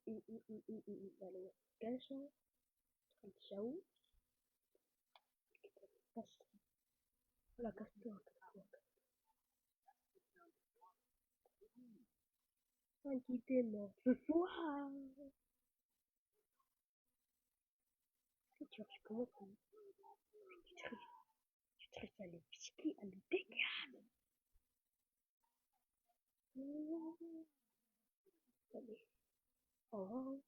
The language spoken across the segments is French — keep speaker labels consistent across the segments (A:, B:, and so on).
A: Allez, cache, ciao. Casse. Voilà, casse-toi, casse-toi. Inquiétez-moi. Ce soir. Tu vois, tu commences à tu te restes à le piquer, à le dégâts. Allez. Oh.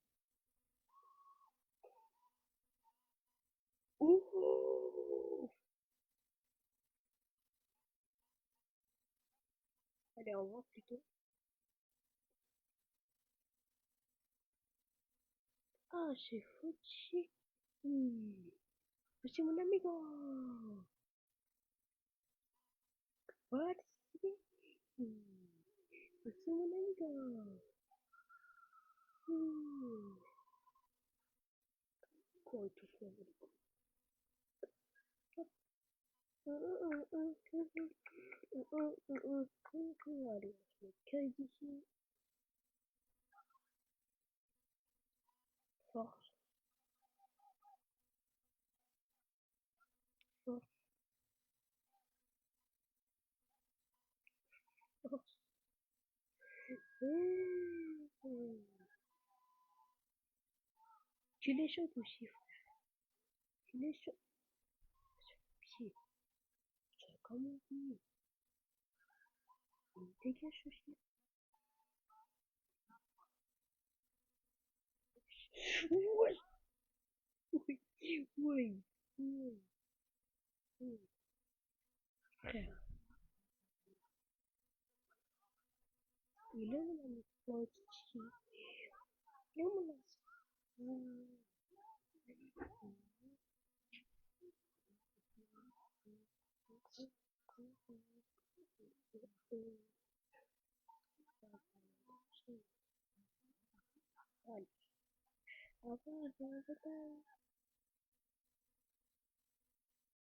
A: Ouh. Allez, au revoir plutôt. Ah, j'ai foutu. C'est mon amigo. What? C'est mon amigo. Quoi et tout ça? Allez, je me cueille d'ici. Force, force, force. Tu les choques aussi, frère. Tu les choques. Pied. C'est comme on dit. Il dégage aussi. Ouais, oui, oui, oui, oui. Frère, il est mon ami. Il est mon ami. Allez, au revoir,